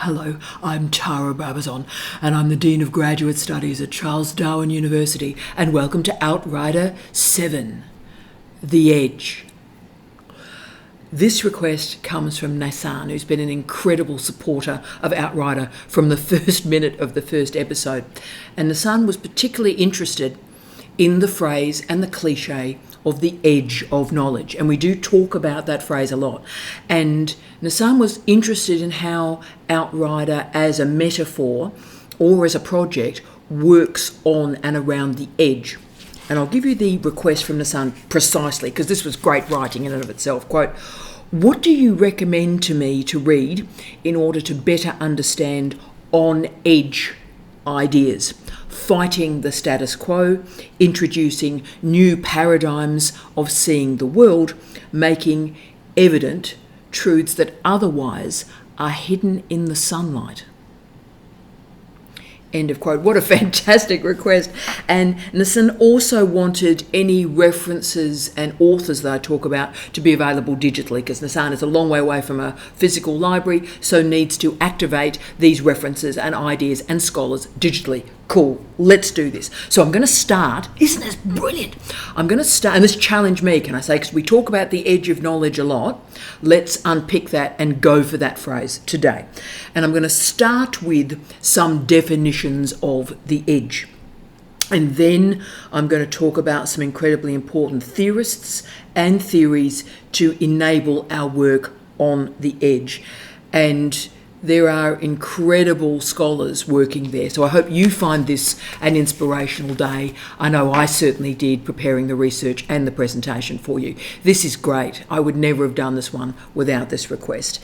Hello, I'm Tara Brabazon, and I'm the Dean of Graduate Studies at Charles Darwin University, and welcome to Outrider 7, The Edge. This request comes from Nassan, who's been an incredible supporter of Outrider from the first minute of the first episode. And Nassan was particularly interested in the phrase and the cliche of the edge of knowledge. And we do talk about that phrase a lot. And Nassan was interested in how Outrider as a metaphor or as a project works on and around the edge. And I'll give you the request from Nassan precisely, because this was great writing in and of itself. Quote, "What do you recommend to me to read in order to better understand on-edge ideas? Fighting the status quo, introducing new paradigms of seeing the world, making evident truths that otherwise are hidden in the sunlight." End of quote. What a fantastic request. And Nassan also wanted any references and authors that I talk about to be available digitally, because Nassan is a long way away from a physical library, so needs to activate these references and ideas and scholars digitally. Cool, let's do this. So I'm going to start, isn't this brilliant? I'm going to start, and this challenged me, can I say, because we talk about the edge of knowledge a lot. Let's unpick that and go for that phrase today. And I'm going to start with some definitions of the edge. And then I'm going to talk about some incredibly important theorists and theories to enable our work on the edge. And there are incredible scholars working there. So I hope you find this an inspirational day. I know I certainly did, preparing the research and the presentation for you. This is great. I would never have done this one without this request.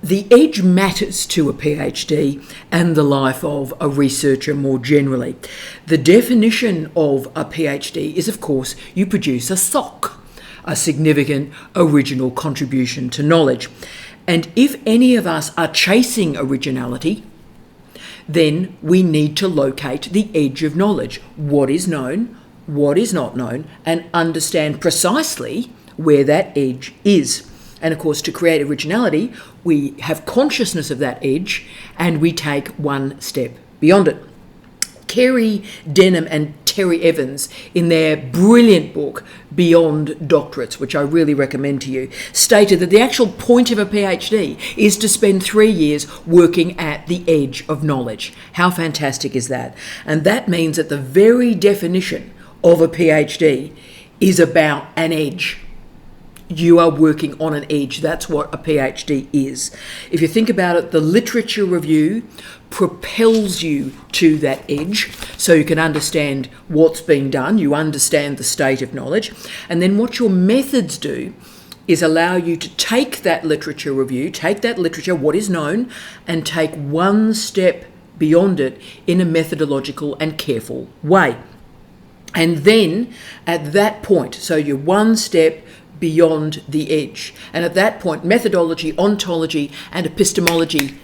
The edge matters to a PhD and the life of a researcher more generally. The definition of a PhD is, of course, you produce a SOC, a significant original contribution to knowledge. And if any of us are chasing originality, then we need to locate the edge of knowledge. What is known, what is not known, and understand precisely where that edge is. And of course, to create originality, we have consciousness of that edge and we take one step beyond it. Kerry Denham and Terry Evans, in their brilliant book, Beyond Doctorates, which I really recommend to you, stated that the actual point of a PhD is to spend 3 years working at the edge of knowledge. How fantastic is that? And that means that the very definition of a PhD is about an edge. You are working on an edge. That's what a PhD is. If you think about it, the literature review propels you to that edge so you can understand what's being done. You understand the state of knowledge. And then what your methods do is allow you to take that literature review, take that literature, what is known, and take one step beyond it in a methodological and careful way. And then at that point, so you're one step beyond the edge. And at that point, methodology, ontology, and epistemology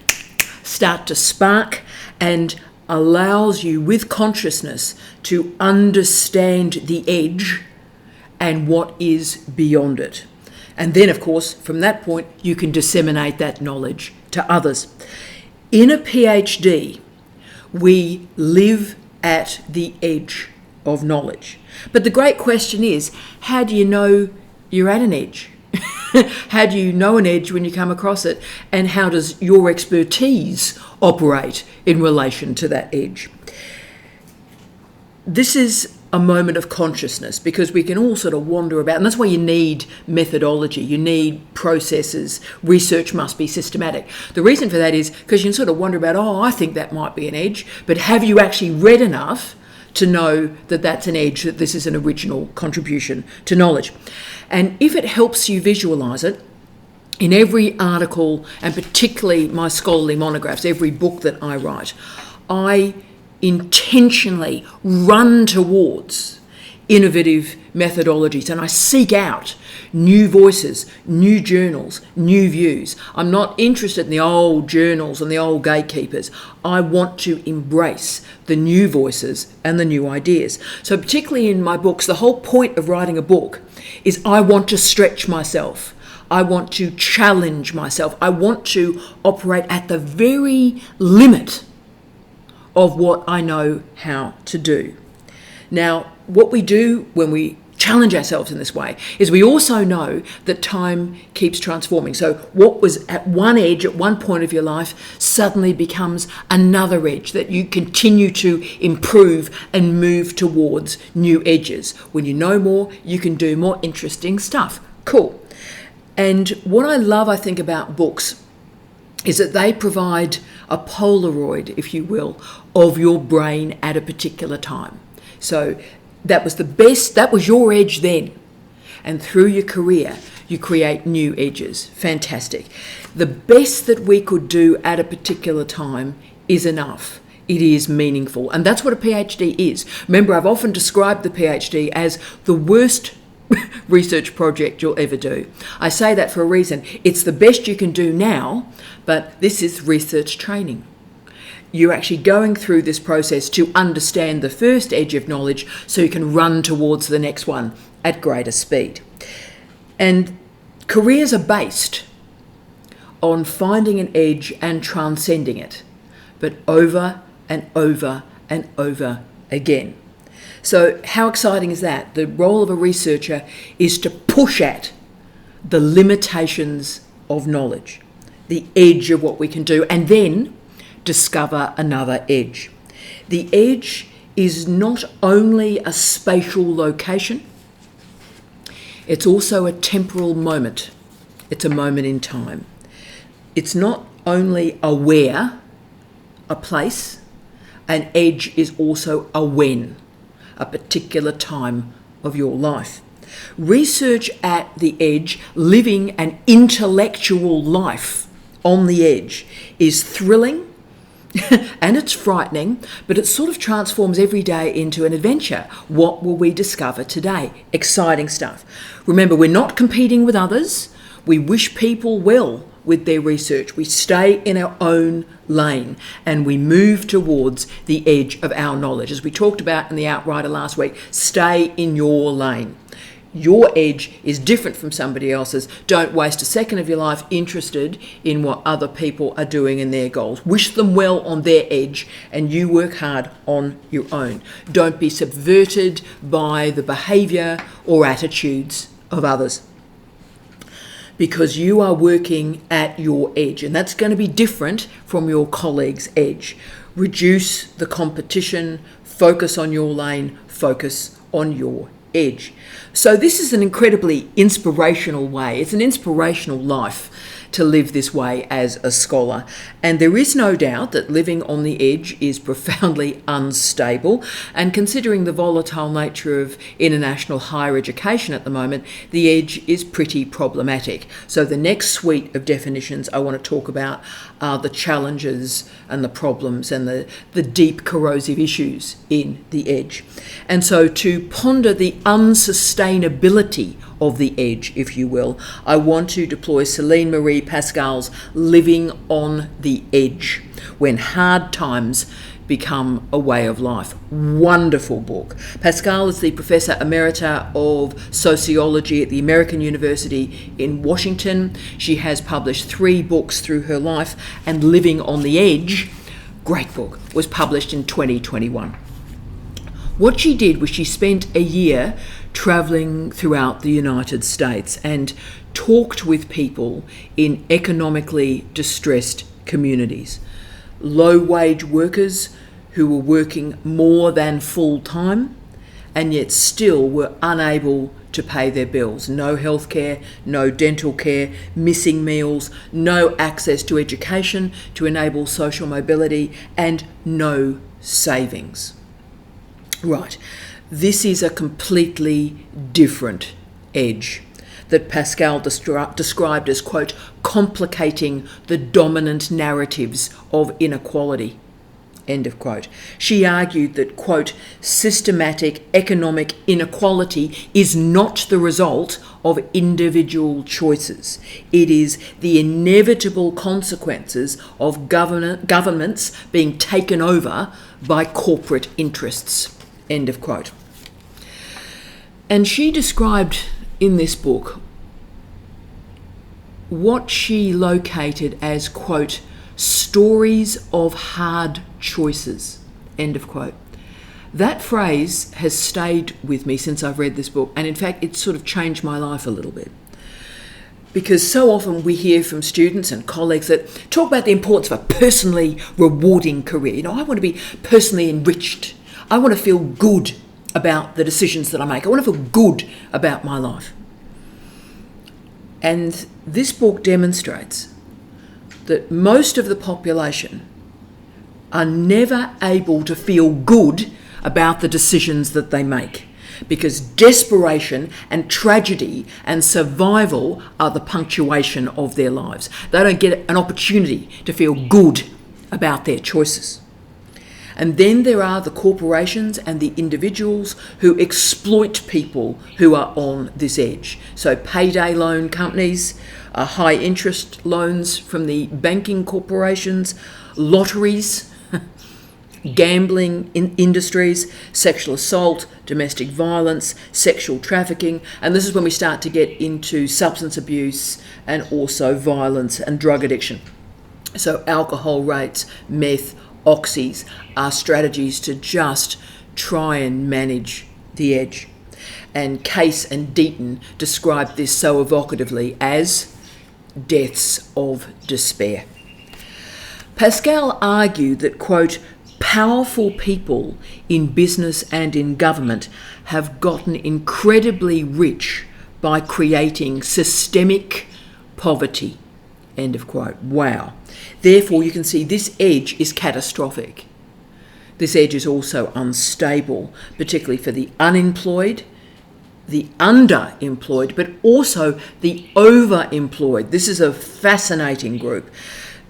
start to spark and allows you with consciousness to understand the edge and what is beyond it. And then, of course, from that point, you can disseminate that knowledge to others. In a PhD, we live at the edge of knowledge. But the great question is, how do you know you're at an edge? How do you know an edge when you come across it? And how does your expertise operate in relation to that edge? This is a moment of consciousness, because we can all sort of wander about, and that's why you need methodology, you need processes, research must be systematic. The reason for that is because you can sort of wonder about, I think that might be an edge, but have you actually read enough to know that that's an edge, that this is an original contribution to knowledge? And if it helps you visualise it, in every article, and particularly my scholarly monographs, every book that I write, I intentionally run towards innovative methodologies and I seek out new voices, new journals, new views. I'm not interested in the old journals and the old gatekeepers. I want to embrace the new voices and the new ideas. So particularly in my books, the whole point of writing a book is I want to stretch myself. I want to challenge myself. I want to operate at the very limit of what I know how to do. Now, what we do when we challenge ourselves in this way is we also know that time keeps transforming. So what was at one edge at one point of your life suddenly becomes another edge that you continue to improve and move towards new edges. When you know more, you can do more interesting stuff. Cool. And what I love, I think, about books is that they provide a Polaroid, if you will, of your brain at a particular time. So that was the best, that was your edge then. And through your career, you create new edges. Fantastic. The best that we could do at a particular time is enough. It is meaningful. And that's what a PhD is. Remember, I've often described the PhD as the worst research project you'll ever do. I say that for a reason. It's the best you can do now, but this is research training. You're actually going through this process to understand the first edge of knowledge so you can run towards the next one at greater speed. And careers are based on finding an edge and transcending it, but over and over and over again. So how exciting is that? The role of a researcher is to push at the limitations of knowledge, the edge of what we can do, and then discover another edge. The edge is not only a spatial location, it's also a temporal moment. It's a moment in time. It's not only a where, a place, an edge is also a when, a particular time of your life. Research at the edge, living an intellectual life on the edge, is thrilling and it's frightening, but it sort of transforms every day into an adventure. What will we discover today? Exciting stuff. Remember, we're not competing with others. We wish people well with their research. We stay in our own lane and we move towards the edge of our knowledge. As we talked about in the Outrider last week, stay in your lane. Your edge is different from somebody else's. Don't waste a second of your life interested in what other people are doing in their goals. Wish them well on their edge and you work hard on your own. Don't be subverted by the behaviour or attitudes of others, because you are working at your edge, and that's going to be different from your colleague's edge. Reduce the competition, focus on your lane, focus on your edge. So this is an incredibly inspirational way. It's an inspirational life to live this way as a scholar. And there is no doubt that living on the edge is profoundly unstable. And considering the volatile nature of international higher education at the moment, the edge is pretty problematic. So the next suite of definitions I want to talk about are the challenges and the problems and the deep corrosive issues in the edge. And so to ponder the unsustainability of the edge, if you will, I want to deploy Celine Marie Pascal's Living on the Edge, When Hard Times Become a Way of Life. Wonderful book. Pascal is the Professor Emerita of Sociology at the American University in Washington. She has published 3 books through her life, and Living on the Edge, great book, was published in 2021. What she did was she spent a year travelling throughout the United States and talked with people in economically distressed communities. Low-wage workers who were working more than full-time and yet still were unable to pay their bills. No healthcare, no dental care, missing meals, no access to education to enable social mobility, and no savings. Right, this is a completely different edge that Pascal described as, quote, complicating the dominant narratives of inequality, end of quote. She argued that, quote, systematic economic inequality is not the result of individual choices. It is the inevitable consequences of governments being taken over by corporate interests, end of quote. And she described in this book what she located as, quote, stories of hard choices, end of quote. That phrase has stayed with me since I've read this book, and in fact it's sort of changed my life a little bit. Because so often we hear from students and colleagues that talk about the importance of a personally rewarding career. You know, I want to be personally enriched. I want to feel good about the decisions that I make. I want to feel good about my life. And this book demonstrates that most of the population are never able to feel good about the decisions that they make, because desperation and tragedy and survival are the punctuation of their lives. They don't get an opportunity to feel good about their choices. And then there are the corporations and the individuals who exploit people who are on this edge. So payday loan companies, high interest loans from the banking corporations, lotteries, gambling industries, sexual assault, domestic violence, sexual trafficking, and this is when we start to get into substance abuse and also violence and drug addiction. So alcohol rates, meth, oxys are strategies to just try and manage the edge. And Case and Deaton described this so evocatively as deaths of despair. Pascal argued that, quote, powerful people in business and in government have gotten incredibly rich by creating systemic poverty, end of quote. Wow. Therefore, you can see this edge is catastrophic. This edge is also unstable, particularly for the unemployed, the underemployed, but also the overemployed. This is a fascinating group.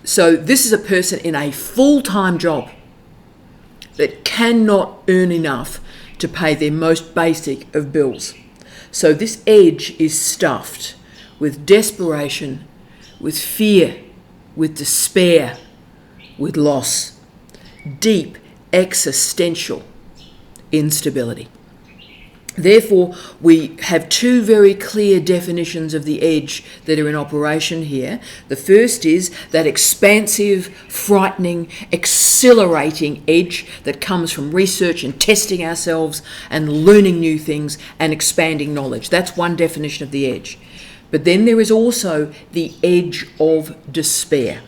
So this is a person in a full-time job that cannot earn enough to pay their most basic of bills. So this edge is stuffed with desperation, with fear, with despair, with loss, deep existential instability. Therefore, we have two very clear definitions of the edge that are in operation here. The first is that expansive, frightening, exhilarating edge that comes from research and testing ourselves and learning new things and expanding knowledge. That's one definition of the edge. But then there is also the edge of despair,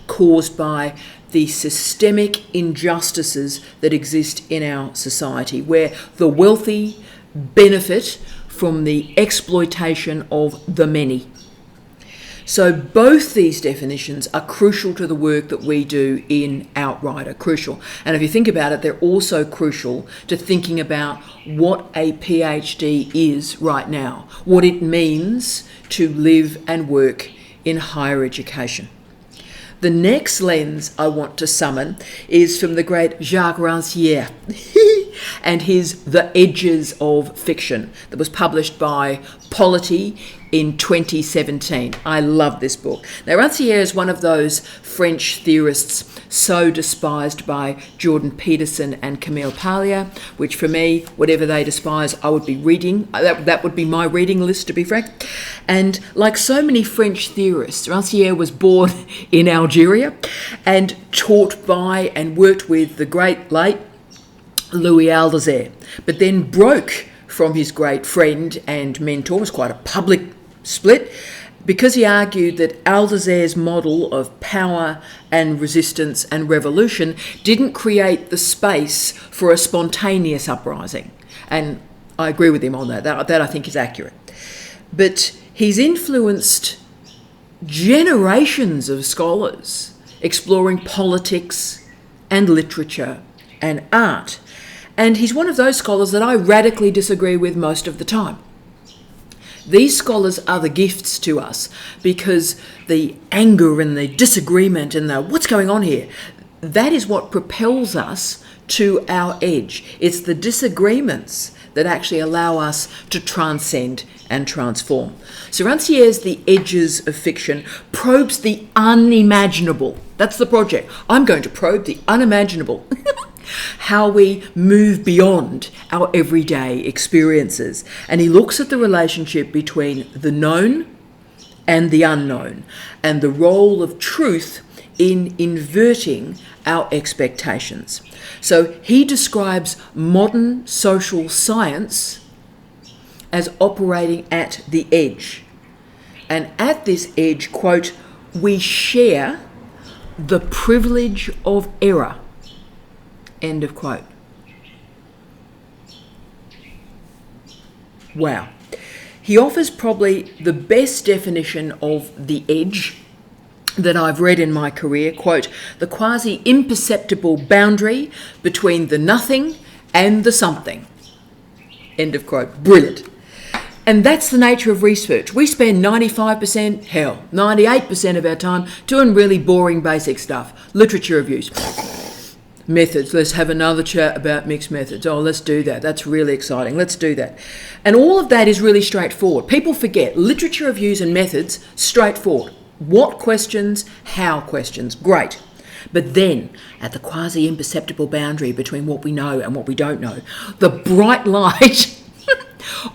caused by the systemic injustices that exist in our society, where the wealthy benefit from the exploitation of the many. So both these definitions are crucial to the work that we do in Outrider, crucial. And if you think about it, they're also crucial to thinking about what a PhD is right now, what it means to live and work in higher education. The next lens I want to summon is from the great Jacques Rancière and his The Edges of Fiction that was published by Polity in 2017. I love this book. Now, Rancière is one of those French theorists so despised by Jordan Peterson and Camille Paglia, which for me, whatever they despise, I would be reading. That would be my reading list, to be frank. And like so many French theorists, Rancière was born in Algeria and taught by and worked with the great late Louis Althusser, but then broke from his great friend and mentor. It was quite a public split, because he argued that Althusser's model of power and resistance and revolution didn't create the space for a spontaneous uprising. And I agree with him on that. That I think is accurate. But he's influenced generations of scholars exploring politics and literature and art. And he's one of those scholars that I radically disagree with most of the time. These scholars are the gifts to us, because the anger and the disagreement and the what's going on here, that is what propels us to our edge. It's the disagreements that actually allow us to transcend and transform. So Rancière's The Edges of Fiction probes the unimaginable. That's the project. I'm going to probe the unimaginable. How we move beyond our everyday experiences. And he looks at the relationship between the known and the unknown, and the role of truth in inverting our expectations. So he describes modern social science as operating at the edge. And at this edge, quote, we share the privilege of error, end of quote. Wow. He offers probably the best definition of the edge that I've read in my career, quote, the quasi-imperceptible boundary between the nothing and the something, end of quote. Brilliant. And that's the nature of research. We spend 95%, 98% of our time doing really boring basic stuff. Literature reviews. Methods. Let's have another chat about mixed methods. Oh, let's do that. That's really exciting. Let's do that. And all of that is really straightforward. People forget literature reviews and methods, straightforward. What questions, how questions. Great. But then, at the quasi-imperceptible boundary between what we know and what we don't know, the bright light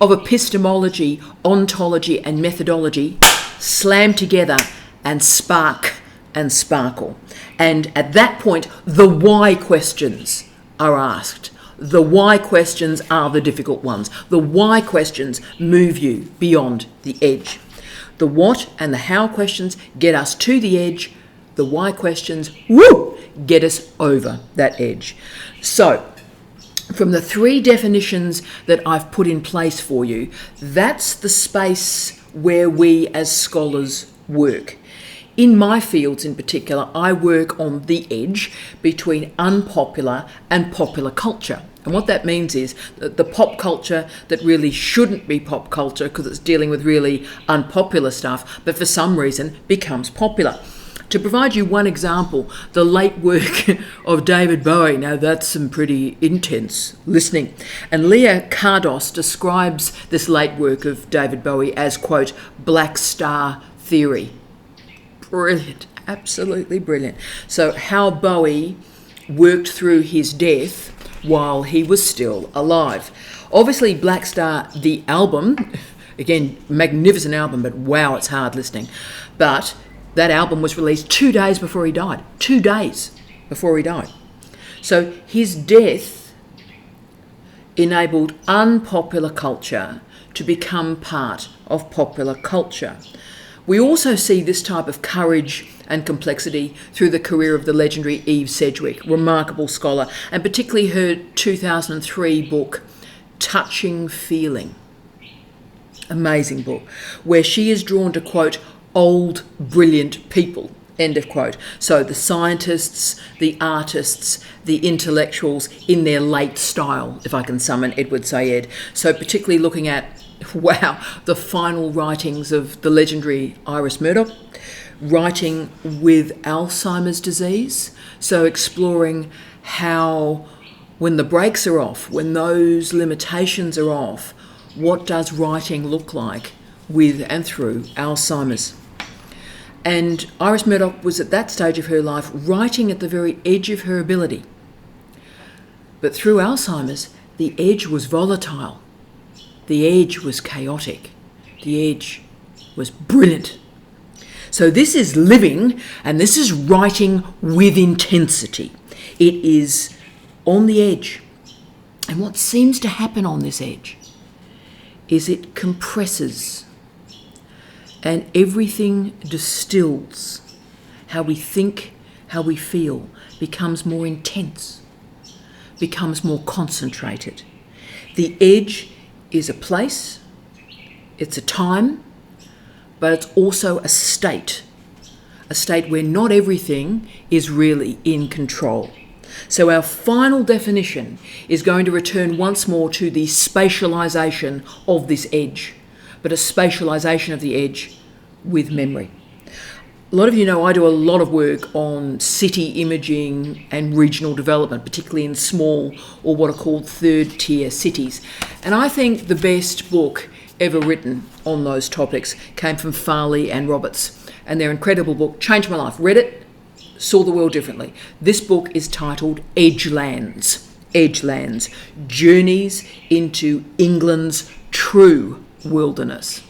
of epistemology, ontology and methodology slam together and spark and sparkle. And at that point, the why questions are asked. The why questions are the difficult ones. The why questions move you beyond the edge. The what and the how questions get us to the edge. The why questions, get us over that edge. So, from the three definitions that I've put in place for you, that's the space where we as scholars work. In my fields in particular, I work on the edge between unpopular and popular culture. And what that means is that the pop culture that really shouldn't be pop culture because it's dealing with really unpopular stuff, but for some reason becomes popular. To provide you one example, the late work of David Bowie. Now that's some pretty intense listening. And Leah Kardos describes this late work of David Bowie as, quote, black star theory. Brilliant, absolutely brilliant. So how Bowie worked through his death while he was still alive. Obviously Black Star, the album, again, magnificent album, but wow, it's hard listening. But that album was released 2 days before he died. 2 days before he died. So his death enabled unpopular culture to become part of popular culture. We also see this type of courage and complexity through the career of the legendary Eve Sedgwick, remarkable scholar, and particularly her 2003 book, Touching Feeling. Amazing book, where she is drawn to, quote, old, brilliant people, end of quote. So the scientists, the artists, the intellectuals in their late style, if I can summon Edward Said. So particularly looking at, wow, the final writings of the legendary Iris Murdoch, writing with Alzheimer's disease. So exploring how, when the brakes are off, when those limitations are off, what does writing look like with and through Alzheimer's? And Iris Murdoch was at that stage of her life writing at the very edge of her ability. But through Alzheimer's, the edge was volatile. The edge was chaotic. The edge was brilliant. So this is living, and this is writing with intensity. It is on the edge. And what seems to happen on this edge is it compresses and everything distills. How we think, how we feel becomes more intense, becomes more concentrated. The edge is a place, it's a time, but it's also a state where not everything is really in control. So our final definition is going to return once more to the spatialisation of this edge, but a spatialisation of the edge with memory. A lot of you know I do a lot of work on city imaging and regional development, particularly in small or what are called third-tier cities. And I think the best book ever written on those topics came from Farley and Roberts. And their incredible book changed my life. Read it, saw the world differently. This book is titled Edgelands. Journeys into England's True Wilderness.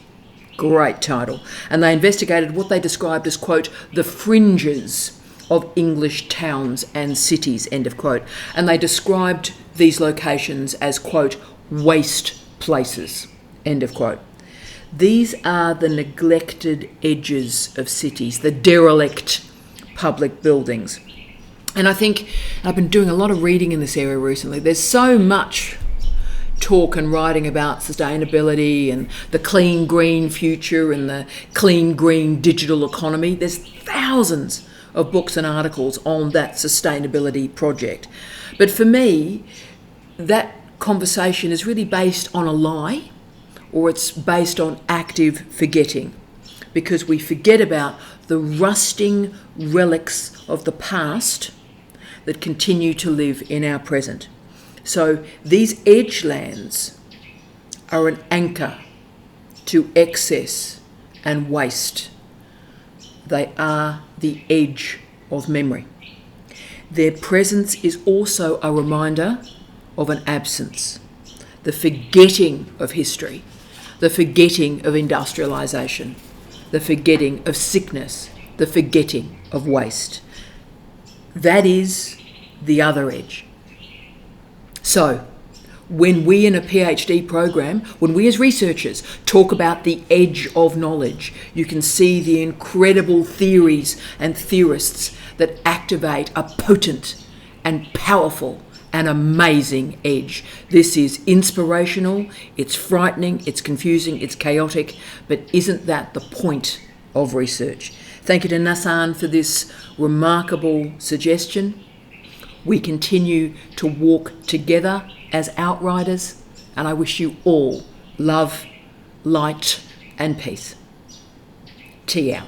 Great title. And they investigated what they described as, quote, the fringes of English towns and cities, end of quote. And they described these locations as, quote, waste places, end of quote. These are the neglected edges of cities, the derelict public buildings. And I think I've been doing a lot of reading in this area recently. There's so much talk and writing about sustainability and the clean green future and the clean green digital economy. There's thousands of books and articles on that sustainability project. But for me, that conversation is really based on a lie, or it's based on active forgetting, because we forget about the rusting relics of the past that continue to live in our present. So these edgelands are an anchor to excess and waste. They are the edge of memory. Their presence is also a reminder of an absence, the forgetting of history, the forgetting of industrialisation, the forgetting of sickness, the forgetting of waste. That is the other edge. So, when we in a PhD program, when we as researchers talk about the edge of knowledge, you can see the incredible theories and theorists that activate a potent and powerful and amazing edge. This is inspirational, it's frightening, it's confusing, it's chaotic, but isn't that the point of research? Thank you to Nassan for this remarkable suggestion. We continue to walk together as Outriders, and I wish you all love, light, and peace. Tea out.